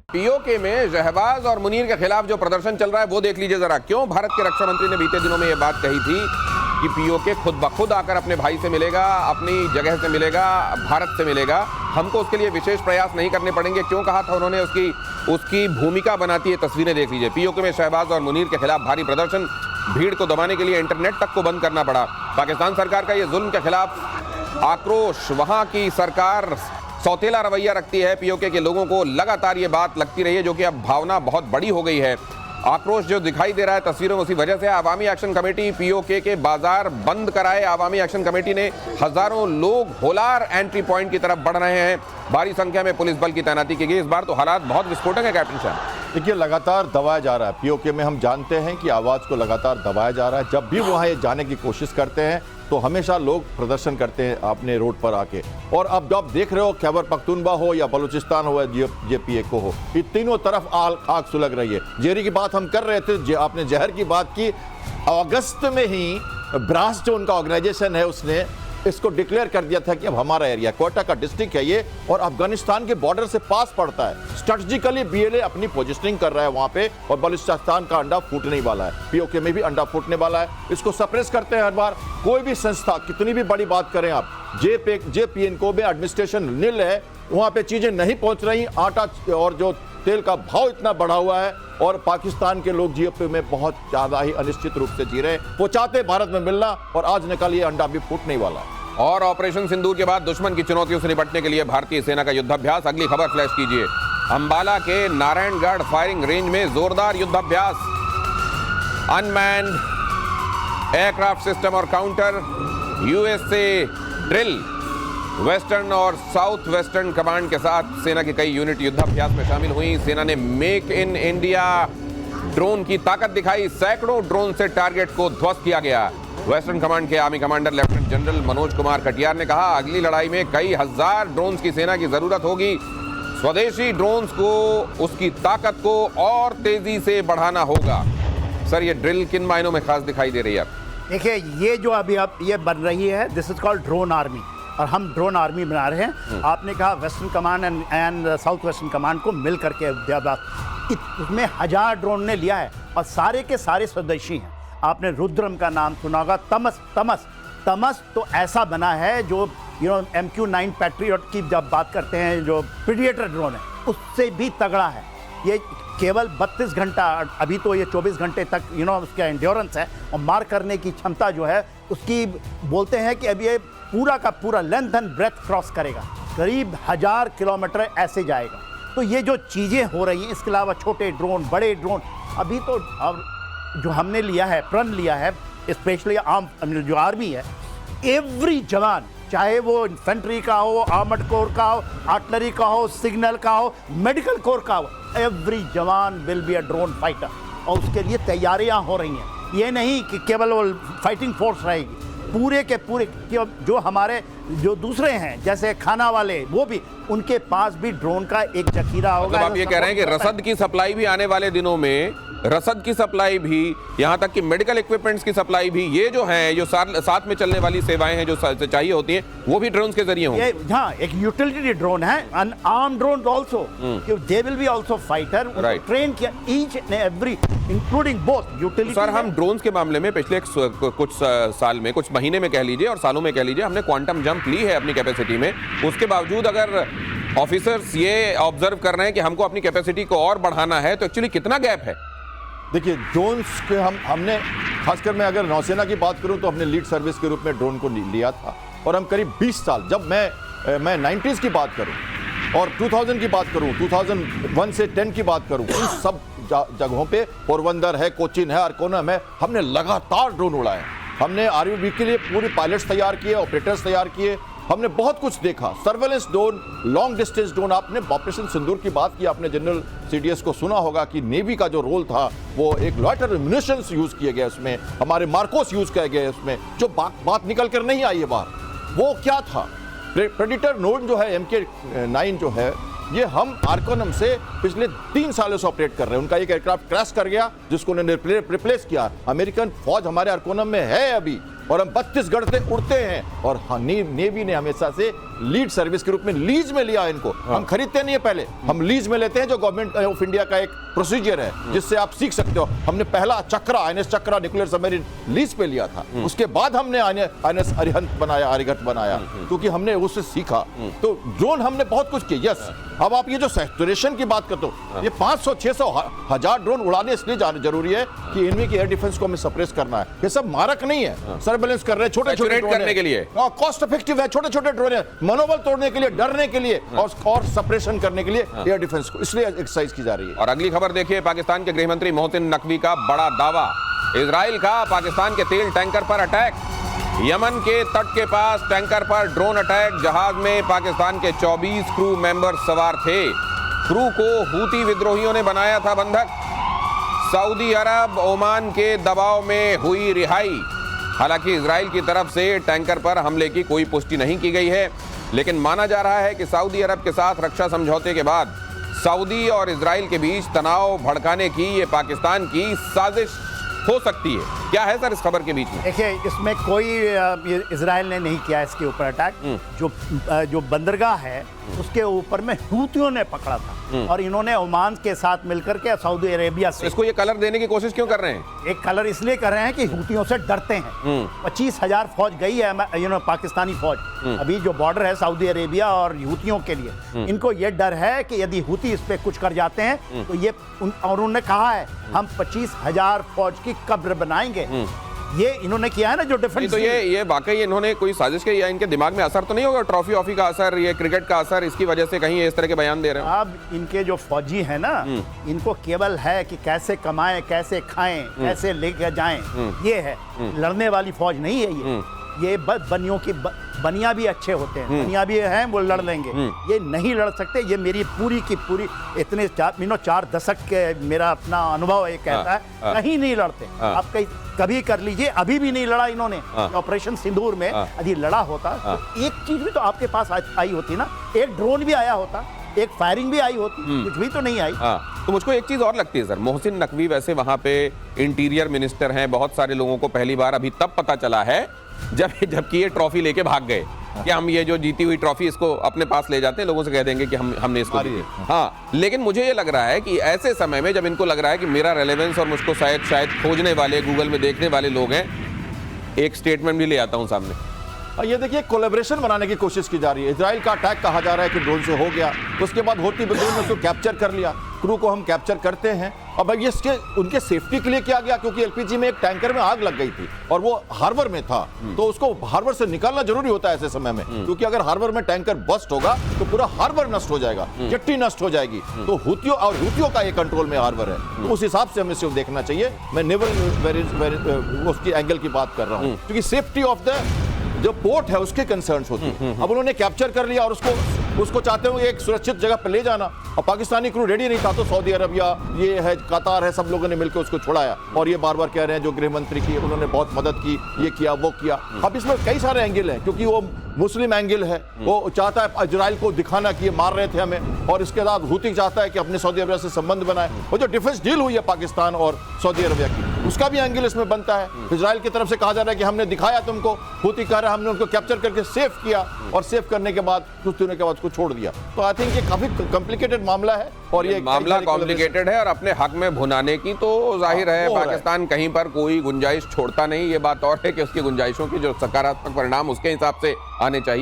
PoK में शहबाज और मुनीर के खिलाफ जो प्रदर्शन चल रहा है वो देख लीजिए जरा। क्यों भारत के रक्षा मंत्री ने बीते दिनों में ये बात कही थी कि पीओके खुद ब खुद आकर अपने भाई से मिलेगा, अपनी जगह से मिलेगा, भारत से मिलेगा, हमको उसके लिए विशेष प्रयास नहीं करने पड़ेंगे। क्यों कहा था उन्होंने? उसकी भूमिका बनाती है तस्वीरें देख लीजिए। पीओके में शहबाज और मुनीर के खिलाफ भारी प्रदर्शन, भीड़ को दबाने के लिए इंटरनेट तक को बंद करना पड़ा। पाकिस्तान सरकार का ये जुल्म के खिलाफ आक्रोश, वहां की सरकार सौतेला रवैया रखती है। पीओके के लोगों को लगातार ये बात लगती रही है, जो कि अब भावना बहुत बड़ी हो गई है। आक्रोश जो दिखाई दे रहा है तस्वीरों में, उसी वजह से अवामी एक्शन कमेटी पीओके के बाजार बंद कराए। अवामी एक्शन कमेटी ने हजारों लोग होलार एंट्री पॉइंट की तरफ बढ़ रहे हैं। भारी संख्या में पुलिस बल की तैनाती की गई। इस बार तो हालात बहुत विस्फोटक है कैप्टन साहब। देखिए, लगातार दबाया जा रहा है। पीओके में हम जानते हैं कि आवाज़ को लगातार दबाया जा रहा है। जब भी वहाँ ये जाने की कोशिश करते हैं तो हमेशा लोग प्रदर्शन करते हैं अपने रोड पर आके। और अब जब देख रहे हो, खैबर पख्तूनख्वा हो या बलूचिस्तान हो या JPAO हो, ये तीनों तरफ आग सुलग रही है। जेरी की बात हम कर रहे थे, आपने जहर की बात की। अगस्त में ही ब्रास जो उनका ऑर्गेनाइजेशन है उसने इसको डिक्लेयर कर दिया था कि अब हमारा एरिया, कोयटा का डिस्ट्रिक्ट है ये, और अफगानिस्तान के बॉर्डर से पास पड़ता है। स्ट्रेटेजिकली BLA अपनी पोजिशनिंग कर रहा है वहां पे, और बलूचिस्तान का अंडा फूटने वाला है। पीओके में भी अंडा फूटने वाला है। इसको सप्रेस करते हैं हर बार। कोई भी संस्था कितनी भी बड़ी बात करें आप, JPNCO में एडमिनिस्ट्रेशन नील है, वहां पे चीजें नहीं पहुंच रही। आटा और जो तेल का भाव इतना बढ़ा हुआ है, और पाकिस्तान के लोग GOP में बहुत ज्यादा ही अनिश्चित रूप से जी रहे हैं। वो चाहते भारत में मिलना, और आज निकल ये अंडा भी फूटने वाला है। और ऑपरेशन सिंदूर के बाद दुश्मन की चुनौतियों से निपटने के लिए भारतीय सेना का युद्धाभ्यास। अगली खबर फ्लैश कीजिए। अंबाला के नारायणगढ़ फायरिंग रेंज में जोरदार युद्धाभ्यास। अनमैन्ड एयरक्राफ्ट सिस्टम और काउंटर, USA ड्रिल, वेस्टर्न और साउथ वेस्टर्न कमांड के साथ सेना की कई यूनिट युद्धाभ्यास में शामिल हुई। सेना ने मेक इन इंडिया ड्रोन की ताकत दिखाई। सैकड़ों ड्रोन से टारगेट को ध्वस्त किया गया। वेस्टर्न कमांड के army commander lieutenant general Manoj Kumar Katiyar ने कहा, अगली लड़ाई में कई हजार ड्रोन्स की सेना की जरूरत होगी। स्वदेशी ड्रोन्स को, उसकी ताकत को और तेजी से बढ़ाना होगा। सर, ये ड्रिल किन मायनों में खास दिखाई दे रही है? देखिए, ये जो अभी अब ये बन रही है, this is called drone army, और हम ड्रोन आर्मी बना रहे हैं। आपने कहा western command and south western command को मिल करके उसमें 1000 ड्रोन ने लिया है, और सारे के सारे स्वदेशी हैं। आपने रुद्रम का नाम सुना होगा। तमस तो ऐसा बना है जो MQ-9 पैट्रियट की जब बात करते हैं, जो प्रीडेटर ड्रोन है, उससे भी तगड़ा है। ये केवल 32 घंटा, अभी तो ये 24 घंटे तक उसका एंड्योरेंस है, और मार करने की क्षमता जो है उसकी, बोलते हैं कि अब ये पूरा का पूरा लेंथ एंड ब्रेथ क्रॉस करेगा, करीब 1000 किलोमीटर ऐसे जाएगा। तो ये जो चीज़ें हो रही हैं, इसके अलावा छोटे ड्रोन, बड़े ड्रोन, अभी तो अब जो हमने लिया है, प्रण लिया है, स्पेशली जो आर्मी है, एवरी जवान, चाहे वो इन्फेंट्री का हो, आर्मर्ड कोर का हो, आर्टिलरी का हो, सिग्नल का हो, मेडिकल कोर का हो, एवरी जवान will be a drone fighter. और उसके लिए तैयारियां हो रही हैं। ये नहीं कि केवल वो फाइटिंग फोर्स रहेगी, पूरे के पूरे जो हमारे जो दूसरे हैं जैसे खाना वाले, वो भी, उनके पास भी ड्रोन का एक जखीरा होगा। मतलब आप ये कह रहे हैं कि रसद की सप्लाई भी आने वाले दिनों में, रसद की सप्लाई भी, यहाँ तक कि मेडिकल इक्विपमेंट्स की सप्लाई भी, ये जो है, जो साथ में चलने वाली सेवाएं हैं जो चाहिए होती हैं, वो भी ड्रोन के जरिए होंगे। हाँ, एक यूटिलिटी ड्रोन है, unarmed drone also, they will be also fighter, train किया each and every, including both utility. Sir, हम ड्रोन्स के मामले में पिछले कुछ साल में, कुछ महीने में कह लीजिए और सालों में कह लीजिए, हमने क्वांटम जंप ली है अपनी कैपेसिटी में। उसके बावजूद अगर ऑफिसर्स ये ऑब्जर्व कर रहे हैं कि हमको अपनी कैपेसिटी को और बढ़ाना है, तो एक्चुअली कितना गैप है? देखिए, ड्रोन्स के हमने, खासकर मैं अगर नौसेना की बात करूं तो हमने लीड सर्विस के रूप में ड्रोन को लिया था, और हम करीब 20 साल, जब मैं 90s की बात करूं और 2000 की बात करूं, 2001 से 10 की बात करूं, उन सब जगहों पे, पोरबंदर है, कोचीन है, अरकोनम है, हमने लगातार ड्रोन उड़ाए। हमने RUB के लिए पूरे पायलट्स तैयार किए, ऑपरेटर्स तैयार किए, हमने बहुत कुछ देखा। Surveillance drone, long distance drone, आपने ऑपरेशन सिंदूर की बात की, आपने जनरल CDS को सुना होगा कि नेवी का जो रोल था, वो एक लॉयटर म्यूनिशंस यूज किए गए उसमें, हमारे मार्कोस यूज किए गए उसमें, जो बात निकल कर नहीं आई है बाहर। वो क्या था? प्रेडिटर नोड जो है, MK-9 जो है, ये हम आर्कोनम से पिछले 3 सालों से ऑपरेट कर रहे हैं। उनका एक एयरक्राफ्ट क्रैश कर गया, जिसको उन्होंने रिप्लेस किया। अमेरिकन फौज हमारे आर्कोनम में है अभी, और हम 32 गढ़ से उड़ते हैं, और हाँ, नेवी ने हमेशा से लीड सर्विस के रूप में लीज में लिया इनको। हम खरीदते नहीं है पहले, हम लीज में लेते हैं, जो गवर्नमेंट ऑफ इंडिया का एक प्रोसीजर है जिससे आप सीख सकते हो। हमने पहला चक्रा INS चक्रा न्यूक्लियर सबमरीन लीज पे लिया था, उसके बाद हमने INS अरिहंत बनाया, आर्यभट्ट बनाया, क्योंकि हमने उससे सीखा। तो ड्रोन हमने बहुत कुछ किया। यस, अब आप ये जो सैचुरेशन की बात करते हो, ये 500, 600, 1000 ड्रोन उड़ाने इसलिए जाने जरूरी है कि इनमें की एयर डिफेंस को हमें सप्रेस करना है। ये सब मारक नहीं है, सर्वेलेंस कर रहे हैं, छोटे छोटे करने के लिए, कॉस्ट इफेक्टिव है, छोटे छोटे ड्रोन है, मनोबल तोड़ने के लिए, डरने के लिए और सप्रेशन करने के लिए एयर डिफेंस को इसलिए एक्सरसाइज की जा रही है। और अगली खबर देखिए, पाकिस्तान के गृह मंत्री मोहसिन नकवी का बड़ा दावा, इजराइल का पाकिस्तान के तेल टैंकर पर अटैक। यमन के तट के पास टैंकर पर ड्रोन अटैक, जहाज में पाकिस्तान के 24 क्रू मेंबर सवार थे। क्रू को हूती विद्रोहियों ने बनाया था बंधक। सऊदी अरब, ओमान के दबाव में हुई रिहाई। हालांकि इजराइल की तरफ से टैंकर पर हमले की कोई पुष्टि नहीं की गई है, लेकिन माना जा रहा है कि सऊदी अरब के साथ रक्षा समझौते के बाद सऊदी और इजराइल के बीच तनाव भड़काने की ये पाकिस्तान की साजिश हो सकती है। क्या है सर इस खबर के बीच में? देखिए, इसमें कोई इजराइल ने नहीं किया इसके ऊपर अटैक। जो बंदरगाह है उसके ऊपर में हूतियों ने पकड़ा था और इन्होंने ओमान के साथ मिलकर के सऊदी अरेबिया से इसको ये कलर देने की कोशिश क्यों कर रहे हैं? एक कलर इसलिए कर रहे हैं कि हूतियों से डरते हैं। 25,000 फौज गई है, पाकिस्तानी फौज अभी जो बॉर्डर है सऊदी अरेबिया और हूतियों के लिए, इनको ये डर है कि यदि हूती इस पे कुछ कर जाते हैं तो ये और उन्होंने कहा है हम 25,000 फौज की कब्र बनाएंगे। ये इन्होंने किया है ना जो डिफेंस। तो ये वाकई इन्होंने कोई साजिश की, या इनके दिमाग में असर तो नहीं होगा, ट्रॉफी ऑफी का असर, ये क्रिकेट का असर, इसकी वजह से कहीं इस तरह के बयान दे रहे हैं? अब इनके जो फौजी हैं ना, इनको केवल है कि कैसे कमाएं, कैसे खाएं, कैसे लेके जाएं, ये है। लड़ने वाली फौज नहीं है ये बनियों की बनिया भी अच्छे होते हैं, बनिया भी हैं, वो लड़ लेंगे, ये नहीं लड़ सकते। ये मेरी पूरी की पूरी इतने 4 दशक के मेरा अपना अनुभव ये कहता है, कहीं नहीं लड़ते। आप कभी कर लीजिए, अभी भी नहीं लड़ा इन्होंने। ऑपरेशन सिंदूर में यदि लड़ा होता तो एक चीज भी तो आपके पास आई होती ना, एक ड्रोन भी आया होता, एक फायरिंग भी आई होती, कुछ भी तो नहीं आई। तो मुझको एक चीज और लगती है सर, मोहसिन नकवी वैसे वहां पे इंटीरियर मिनिस्टर हैं, बहुत सारे लोगों को पहली बार अभी तब पता चला है जबकि ये ट्रॉफी लेके भाग गए कि हम ये जो जीती हुई ट्रॉफी इसको अपने पास ले जाते हैं, लोगों से कह देंगे कि हमने इसको दी। हाँ, लेकिन मुझे ये लग रहा है कि ऐसे समय में जब इनको लग रहा है कि मेरा रेलेवेंस और मुझको शायद खोजने वाले, गूगल में देखने वाले लोग हैं, एक स्टेटमेंट भी ले आता हूं सामने। ये देखिए, कोलैबोरेशन बनाने की कोशिश की जा रही है। इजराइल का अटैक कहा जा रहा है कि ड्रोन से हो गया, उसके बाद हूती विद्रोह ने उसको कैप्चर कर लिया, क्रू को हम कैप्चर करते हैं। अब ये इसके उनके सेफ्टी के लिए किया गया, क्योंकि एलपीजी में एक टैंकर में आग लग गई थी और वो हार्बर में था, तो उसको हार्बर से निकालना जरूरी होता है ऐसे समय में, क्योंकि अगर हार्बर में टैंकर बस्ट होगा तो पूरा हार्बर नष्ट हो जाएगा, जेट्टी नष्ट हो जाएगी। तो हूतियों का ये कंट्रोल में हार्बर है, तो उस हिसाब से हमें सिर्फ देखना चाहिए। मैं नेवल उसकी एंगल की बात कर रहा हूँ, क्योंकि सेफ्टी ऑफ द जो पोर्ट है उसके कंसर्न्स होती है। अब उन्होंने कैप्चर कर लिया और उसको चाहते हो एक सुरक्षित जगह पर ले जाना, और पाकिस्तानी क्रू रेडी नहीं था, तो सऊदी अरब या ये है कतार है, सब लोगों ने मिलकर उसको छुड़ाया। और ये बार बार कह रहे हैं जो गृह मंत्री की, उन्होंने बहुत मदद की, ये किया वो किया। अब इसमें कई सारे एंगल हैं, क्योंकि वो मुस्लिम एंगल है, वो चाहता है इजराइल को दिखाना कि ये मार रहे थे हमें, और इसके बाद हूती चाहता है कि अपने सऊदी अरबिया से संबंध बनाए। वो जो डिफेंस डील हुई है पाकिस्तान और सऊदी अरबिया की, उसका भी एंगल इसमें बनता है। इजराइल की तरफ से कहा जा रहा है कि हमने दिखाया तुमको, हूती कह रहा है हमने उनको कैप्चर करके सेफ किया, और सेफ करने के बाद कुछ दिनों के बाद उसको छोड़ दिया। तो आई थिंक ये काफी कॉम्प्लिकेटेड मामला है, और ये मामला कॉम्प्लिकेटेड है, और अपने हक में भुनाने की तो जाहिर है पाकिस्तान कहीं पर कोई गुंजाइश छोड़ता नहीं। ये बात और है कि उसकी गुंजाइशों की जो सकारात्मक परिणाम उसके हिसाब से आने चाहिए।